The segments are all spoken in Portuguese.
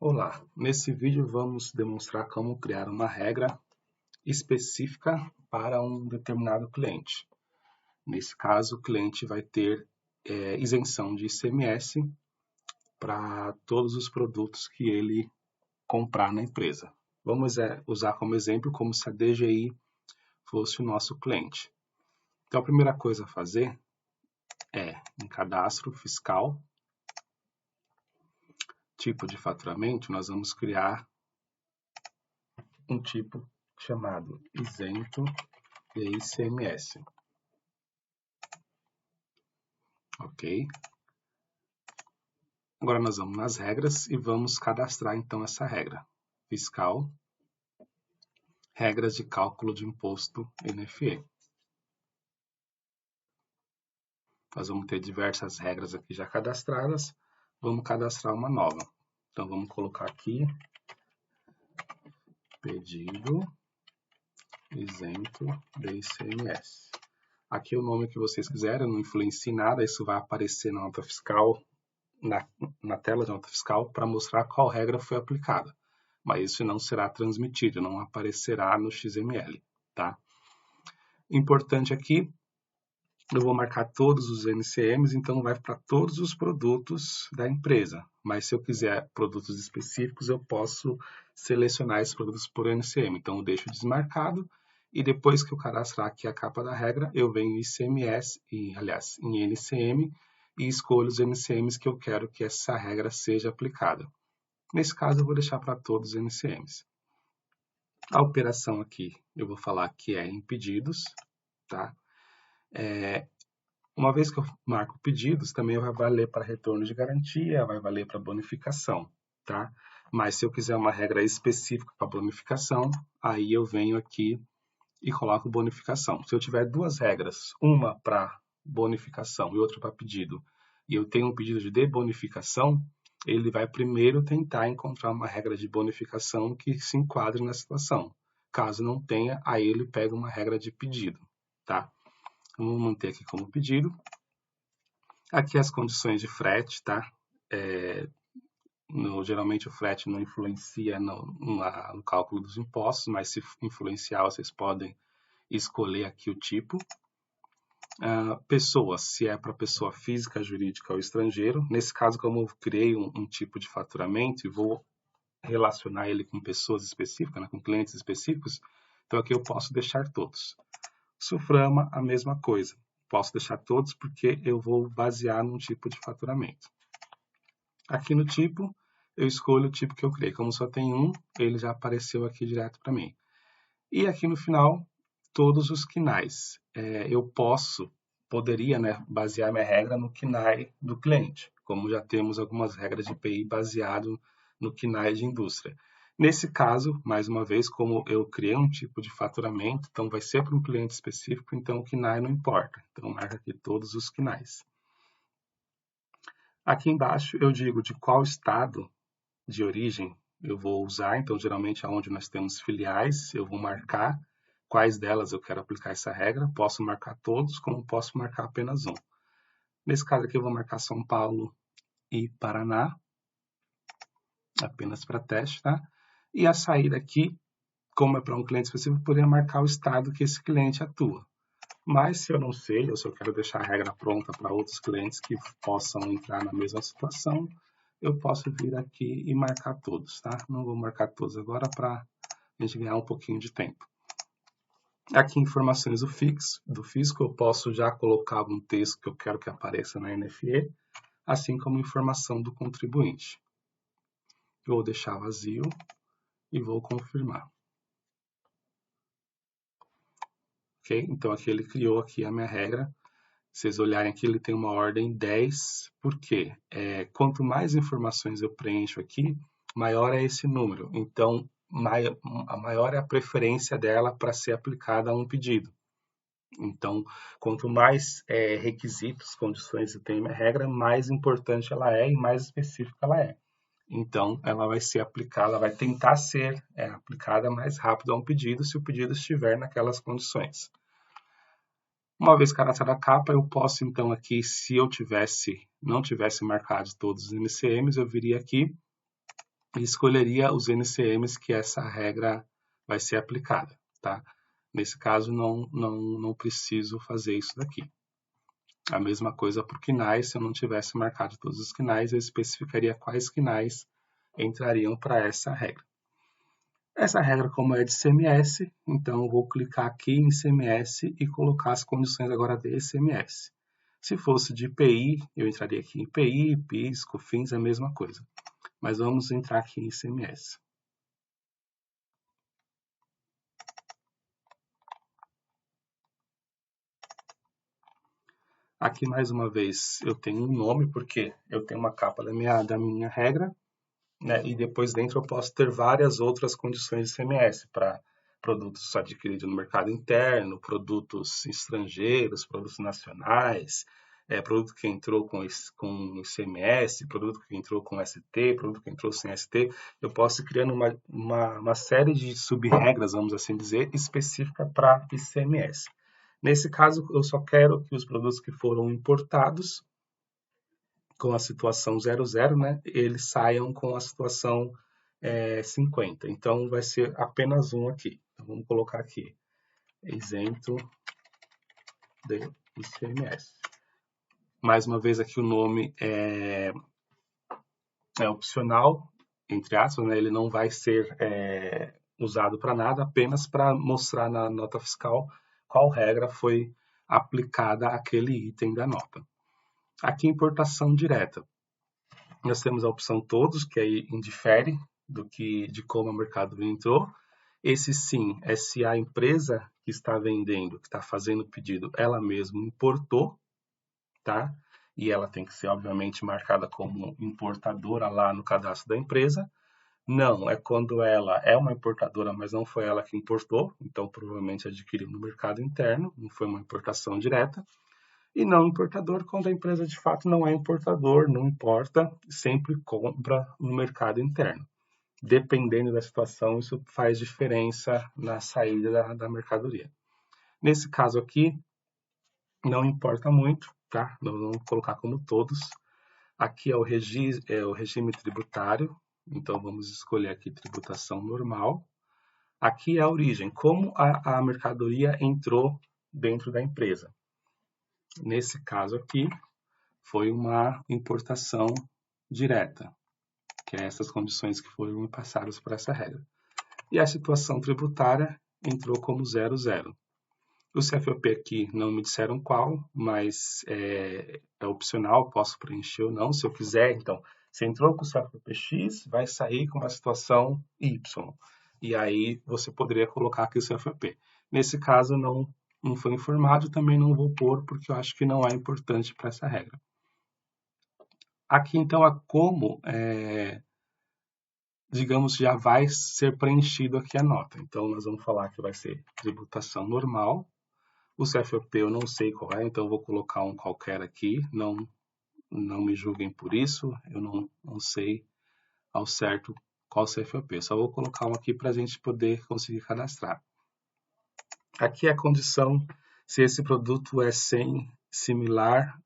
Olá, nesse vídeo vamos demonstrar como criar uma regra específica para um determinado cliente. Nesse caso, o cliente vai ter isenção de ICMS para todos os produtos que ele comprar na empresa. Vamos usar como exemplo como se a DGI fosse o nosso cliente. Então, a primeira coisa a fazer é um cadastro fiscal. Tipo de faturamento, nós vamos criar um tipo chamado isento de ICMS. Ok? Agora nós vamos nas regras e vamos cadastrar então essa regra. Fiscal, regras de cálculo de imposto NFE. Nós vamos ter diversas regras aqui já cadastradas. Vamos cadastrar uma nova. Então vamos colocar aqui pedido isento de ICMS. Aqui o nome que vocês quiserem, não influencia em nada, isso vai aparecer na nota fiscal, na tela de nota fiscal, para mostrar qual regra foi aplicada. Mas isso não será transmitido, não aparecerá no XML, tá? Importante aqui, eu vou marcar todos os NCMs, então vai para todos os produtos da empresa. Mas se eu quiser produtos específicos, eu posso selecionar esses produtos por NCM. Então eu deixo desmarcado e depois que eu cadastrar aqui a capa da regra, eu venho em ICMS, em NCM e escolho os NCMs que eu quero que essa regra seja aplicada. Nesse caso, eu vou deixar para todos os NCMs. A operação aqui, eu vou falar que é em pedidos, tá? Uma vez que eu marco pedidos, também vai valer para retorno de garantia, vai valer para bonificação, tá? Mas se eu quiser uma regra específica para bonificação, aí eu venho aqui e coloco bonificação. Se eu tiver duas regras, uma para bonificação e outra para pedido, e eu tenho um pedido de debonificação, ele vai primeiro tentar encontrar uma regra de bonificação que se enquadre na situação. Caso não tenha, aí ele pega uma regra de pedido, tá? Vamos manter aqui como pedido. Aqui as condições de frete, tá? Geralmente o frete não influencia no cálculo dos impostos, mas se influenciar, vocês podem escolher aqui o tipo. Pessoa, se é para pessoa física, jurídica ou estrangeiro. Nesse caso, como eu criei um tipo de faturamento e vou relacionar ele com pessoas específicas, né, com clientes específicos, então aqui eu posso deixar todos. Suframa, a mesma coisa. Posso deixar todos porque eu vou basear num tipo de faturamento. Aqui no tipo, eu escolho o tipo que eu criei. Como só tem um, ele já apareceu aqui direto para mim. E aqui no final, todos os KNAIs. Eu poderia, né, basear minha regra no KNAI do cliente, como já temos algumas regras de IPI baseado no KNAI de indústria. Nesse caso, mais uma vez, como eu criei um tipo de faturamento, então vai ser para um cliente específico, então o KNAI não importa. Então marca aqui todos os KNAIs. Aqui embaixo eu digo de qual estado de origem eu vou usar, então geralmente aonde nós temos filiais, eu vou marcar quais delas eu quero aplicar essa regra, posso marcar todos, como posso marcar apenas um. Nesse caso aqui eu vou marcar São Paulo e Paraná, apenas para teste, tá? E a saída aqui, como é para um cliente específico, eu poderia marcar o estado que esse cliente atua. Mas se eu não sei, ou se eu quero deixar a regra pronta para outros clientes que possam entrar na mesma situação, eu posso vir aqui e marcar todos, tá? Não vou marcar todos agora para a gente ganhar um pouquinho de tempo. Aqui, informações do fisco, eu posso já colocar algum texto que eu quero que apareça na NFE, assim como informação do contribuinte. Vou deixar vazio e vou confirmar. Ok? Então, aqui ele criou aqui a minha regra. Se vocês olharem aqui, ele tem uma ordem 10, por quê? Quanto mais informações eu preencho aqui, maior é esse número. Então, maior é a preferência dela para ser aplicada a um pedido. Então, quanto mais requisitos, condições eu tenho minha regra, mais importante ela é e mais específica ela é. Então, ela vai ser aplicada, ela vai tentar ser aplicada mais rápido a um pedido, se o pedido estiver naquelas condições. Uma vez cadastrada a capa, eu posso então aqui, se eu não tivesse marcado todos os NCMs, eu viria aqui e escolheria os NCMs que essa regra vai ser aplicada, tá? Nesse caso, não preciso fazer isso daqui. A mesma coisa para o KNAI, se eu não tivesse marcado todos os KNAIs, eu especificaria quais KNAIs entrariam para essa regra. Essa regra, como é de CMS, então eu vou clicar aqui em CMS e colocar as condições agora de ICMS. Se fosse de IPI, eu entraria aqui em IPI, PIS, COFINS, é a mesma coisa. Mas vamos entrar aqui em ICMS. Aqui, mais uma vez, eu tenho um nome, porque eu tenho uma capa da minha regra, né? E depois dentro eu posso ter várias outras condições de ICMS para produtos adquiridos no mercado interno, produtos estrangeiros, produtos nacionais, produto que entrou com ICMS, produto que entrou com ST, produto que entrou sem ST. Eu posso ir criando uma série de sub-regras, vamos assim dizer, específica para ICMS. Nesse caso, eu só quero que os produtos que foram importados com a situação 00, né, eles saiam com a situação 50. Então, vai ser apenas um aqui. Então, vamos colocar aqui, isento de ICMS. Mais uma vez, aqui o nome é opcional, entre aspas, né, ele não vai ser usado para nada, apenas para mostrar na nota fiscal qual regra foi aplicada àquele item da nota. Aqui, importação direta. Nós temos a opção todos, que aí indifere de como o mercado entrou. Esse sim é se a empresa que está vendendo, que está fazendo o pedido, ela mesma importou, tá? E ela tem que ser, obviamente, marcada como importadora lá no cadastro da empresa. Não, é quando ela é uma importadora, mas não foi ela que importou, então provavelmente adquiriu no mercado interno, não foi uma importação direta. E não importador, quando a empresa de fato não é importador, não importa, sempre compra no mercado interno. Dependendo da situação, isso faz diferença na saída da mercadoria. Nesse caso aqui, não importa muito, tá? Vamos colocar como todos. Aqui é o regime tributário, então vamos escolher aqui tributação normal. Aqui é a origem, como a mercadoria entrou dentro da empresa. Nesse caso aqui, foi uma importação direta, que é essas condições que foram passadas por essa regra. E a situação tributária entrou como 00. O CFOP aqui não me disseram qual, mas é opcional, posso preencher ou não, se eu quiser. Então, se entrou com o CFOP X, vai sair com a situação Y. E aí você poderia colocar aqui o CFOP. Nesse caso, não foi informado, também não vou pôr, porque eu acho que não é importante para essa regra. Aqui, então, é como, digamos, já vai ser preenchido aqui a nota. Então, nós vamos falar que vai ser tributação normal. O CFOP eu não sei qual é, então eu vou colocar um qualquer aqui. Não me julguem por isso, eu não sei ao certo qual CFOP. Só vou colocar um aqui para a gente poder conseguir cadastrar. Aqui é a condição se esse produto é similar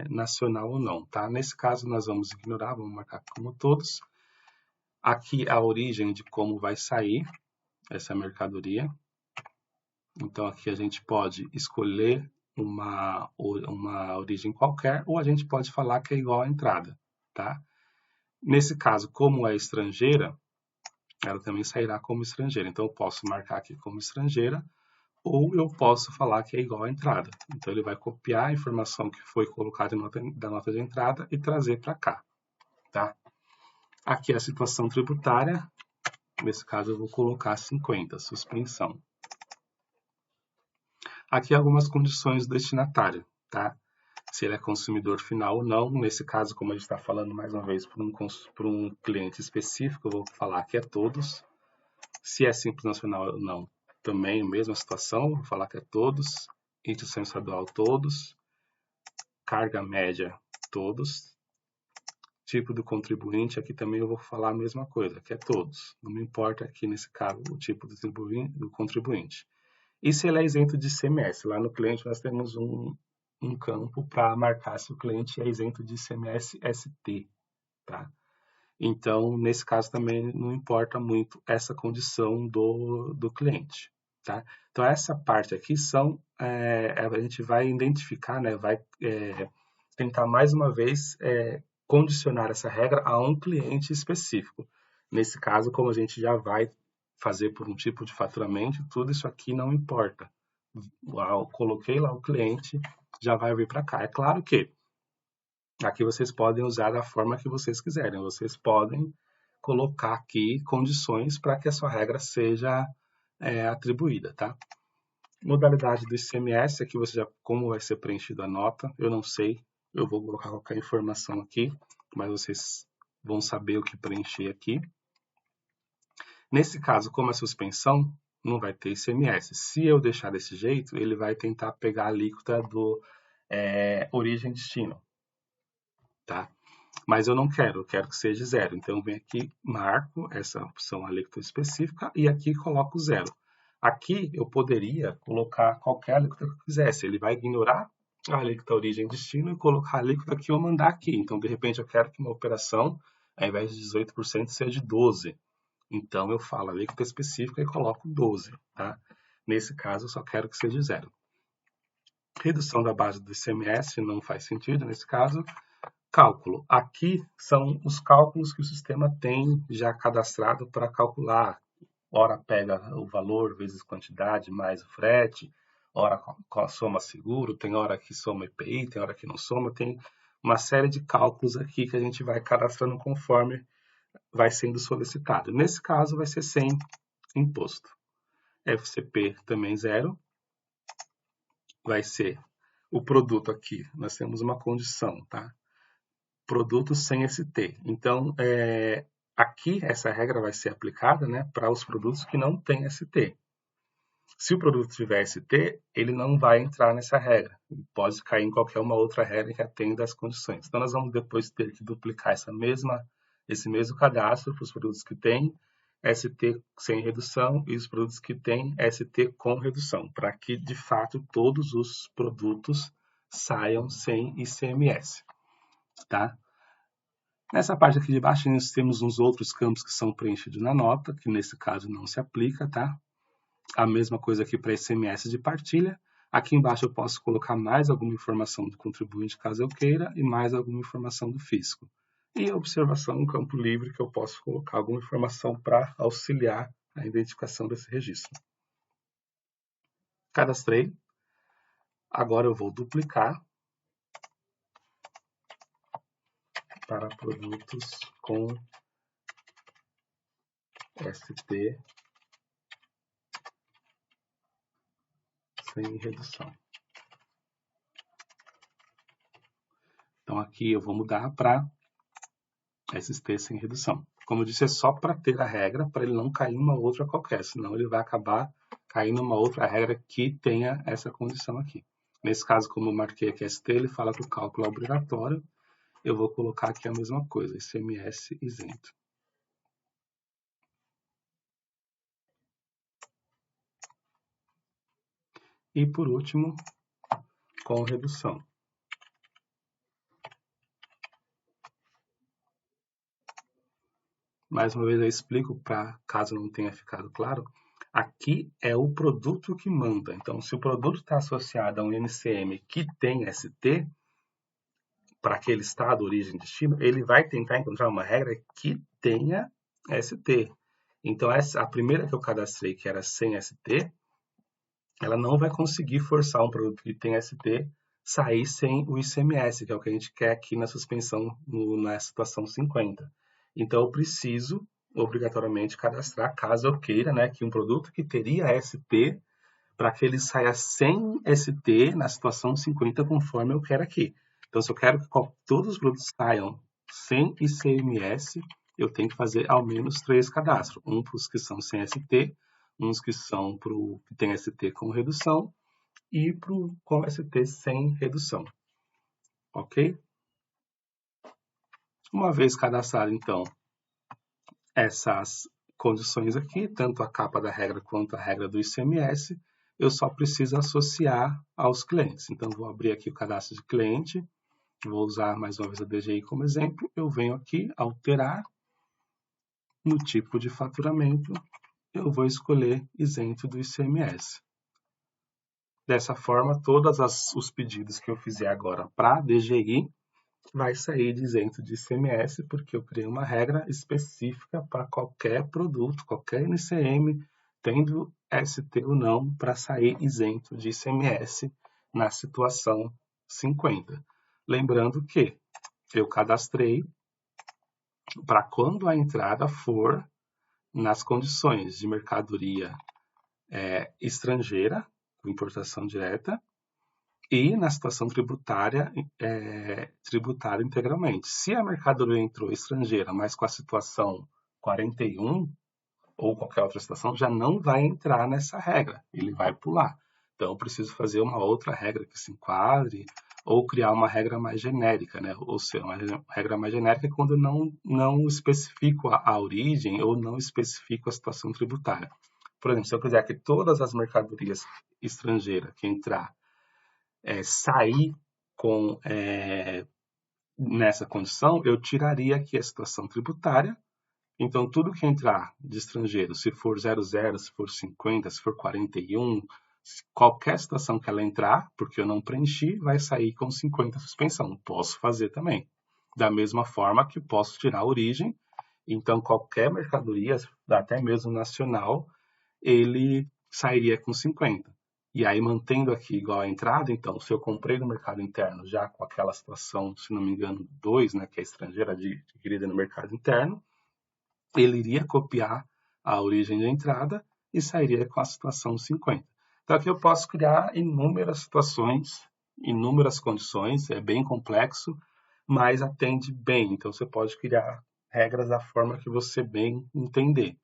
nacional ou não, tá? Nesse caso, nós vamos ignorar, vamos marcar como todos. Aqui a origem de como vai sair essa mercadoria. Então, aqui a gente pode escolher uma origem qualquer, ou a gente pode falar que é igual à entrada, tá? Nesse caso, como é estrangeira, ela também sairá como estrangeira. Então, eu posso marcar aqui como estrangeira, ou eu posso falar que é igual à entrada. Então, ele vai copiar a informação que foi colocada da nota de entrada e trazer para cá, tá? Aqui é a situação tributária. Nesse caso, eu vou colocar 50, suspensão. Aqui algumas condições do destinatário, tá? Se ele é consumidor final ou não. Nesse caso, como a gente está falando mais uma vez para um cliente específico, eu vou falar que é todos. Se é simples nacional ou não, também a mesma situação, vou falar que é todos. Instituição estadual, todos. Carga média, todos. Tipo do contribuinte, aqui também eu vou falar a mesma coisa, que é todos. Não me importa aqui nesse caso o tipo do contribuinte. E se ele é isento de ICMS? Lá no cliente nós temos um campo para marcar se o cliente é isento de ICMS ST, tá? Então, nesse caso também não importa muito essa condição do cliente, tá? Então, essa parte aqui a gente vai identificar, né, vai tentar mais uma vez condicionar essa regra a um cliente específico. Nesse caso, como a gente já vai fazer por um tipo de faturamento, tudo isso aqui não importa. Eu coloquei lá o cliente, já vai vir para cá. É claro que aqui vocês podem usar da forma que vocês quiserem. Vocês podem colocar aqui condições para que a sua regra seja atribuída, tá? Modalidade do ICMS, aqui você já, como vai ser preenchida a nota, eu não sei, eu vou colocar qualquer informação aqui, mas vocês vão saber o que preencher aqui. Nesse caso, como é suspensão, não vai ter ICMS. Se eu deixar desse jeito, ele vai tentar pegar a alíquota do origem e destino, tá? Mas eu não quero, eu quero que seja zero. Então, eu venho aqui, marco essa opção alíquota específica e aqui coloco zero. Aqui eu poderia colocar qualquer alíquota que eu quisesse. Ele vai ignorar a alíquota origem e destino e colocar a alíquota que eu mandar aqui. Então, de repente, eu quero que uma operação, ao invés de 18%, seja de 12%. Então, eu falo alíquota específica e coloco 12%. Tá? Nesse caso, eu só quero que seja zero. Redução da base do ICMS não faz sentido nesse caso. Cálculo. Aqui são os cálculos que o sistema tem já cadastrado para calcular. Ora pega o valor vezes quantidade mais o frete, ora soma seguro, tem hora que soma IPI, tem hora que não soma, tem uma série de cálculos aqui que a gente vai cadastrando conforme vai sendo solicitado. Nesse caso vai ser sem imposto. FCP também zero. Vai ser o produto aqui. Nós temos uma condição, tá? Produtos sem ST. Então, aqui essa regra vai ser aplicada, né, para os produtos que não têm ST. Se o produto tiver ST, ele não vai entrar nessa regra. Ele pode cair em qualquer uma outra regra que atenda às condições. Então, nós vamos depois ter que duplicar esse mesmo cadastro para os produtos que têm ST sem redução e os produtos que têm ST com redução, para que, de fato, todos os produtos saiam sem ICMS. Tá? Nessa parte aqui de baixo, nós temos uns outros campos que são preenchidos na nota, que nesse caso não se aplica, tá? A mesma coisa aqui para ICMS de partilha. Aqui embaixo eu posso colocar mais alguma informação do contribuinte, caso eu queira, e mais alguma informação do fisco. E observação, um campo livre, que eu posso colocar alguma informação para auxiliar a identificação desse registro. Cadastrei. Agora eu vou duplicar para produtos com ST sem redução. Então aqui eu vou mudar para ST sem redução. Como eu disse, é só para ter a regra, para ele não cair em uma outra qualquer, senão ele vai acabar caindo em uma outra regra que tenha essa condição aqui. Nesse caso, como eu marquei aqui ST, ele fala que o cálculo é obrigatório. Eu vou colocar aqui a mesma coisa, ICMS isento. E por último, com redução. Mais uma vez eu explico, para caso não tenha ficado claro, aqui é o produto que manda. Então, se o produto está associado a um NCM que tem ST, para aquele estado, origem e destino, ele vai tentar encontrar uma regra que tenha ST. Então, a primeira que eu cadastrei, que era sem ST, ela não vai conseguir forçar um produto que tem ST sair sem o ICMS, que é o que a gente quer aqui na suspensão, na situação 50. Então, eu preciso, obrigatoriamente, cadastrar, caso eu queira, né, que um produto que teria ST, para que ele saia sem ST na situação 50, conforme eu quero aqui. Então, se eu quero que todos os produtos saiam sem ICMS, eu tenho que fazer ao menos 3 cadastros. Um para os que são sem ST, uns que são para o que tem ST com redução e para o com ST sem redução. Ok? Uma vez cadastrado, então, essas condições aqui, tanto a capa da regra quanto a regra do ICMS, eu só preciso associar aos clientes. Então, vou abrir aqui o cadastro de cliente, vou usar mais uma vez a DGI como exemplo, eu venho aqui, alterar, no tipo de faturamento, eu vou escolher isento do ICMS. Dessa forma, todos os pedidos que eu fizer agora para a DGI vai sair de isento de ICMS, porque eu criei uma regra específica para qualquer produto, qualquer NCM, tendo ST ou não, para sair isento de ICMS na situação 50. Lembrando que eu cadastrei para quando a entrada for nas condições de mercadoria estrangeira, com importação direta, e na situação tributária, tributária integralmente. Se a mercadoria entrou estrangeira, mas com a situação 41, ou qualquer outra situação, já não vai entrar nessa regra, ele vai pular. Então, eu preciso fazer uma outra regra que se enquadre, ou criar uma regra mais genérica, né? Ou seja, uma regra mais genérica é quando não especifico a origem ou não especifico a situação tributária. Por exemplo, se eu quiser que todas as mercadorias estrangeiras que entrar sair nessa condição, eu tiraria aqui a situação tributária. Então, tudo que entrar de estrangeiro, se for 00, se for 50, se for 41, qualquer situação que ela entrar, porque eu não preenchi, vai sair com 50 suspensão. Posso fazer também. Da mesma forma que posso tirar a origem. Então, qualquer mercadoria, até mesmo nacional, ele sairia com 50. E aí, mantendo aqui igual a entrada, então, se eu comprei no mercado interno já com aquela situação, se não me engano, 2, né, que é estrangeira adquirida no mercado interno, ele iria copiar a origem da entrada e sairia com a situação 50. Então, aqui eu posso criar inúmeras situações, inúmeras condições, é bem complexo, mas atende bem. Então, você pode criar regras da forma que você bem entender.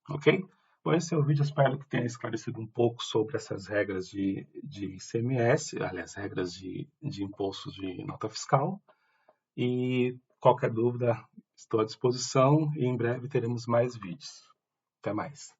Ok? Bom, esse é o vídeo, espero que tenha esclarecido um pouco sobre essas regras de ICMS, aliás, regras de impostos de nota fiscal. E qualquer dúvida, estou à disposição e em breve teremos mais vídeos. Até mais.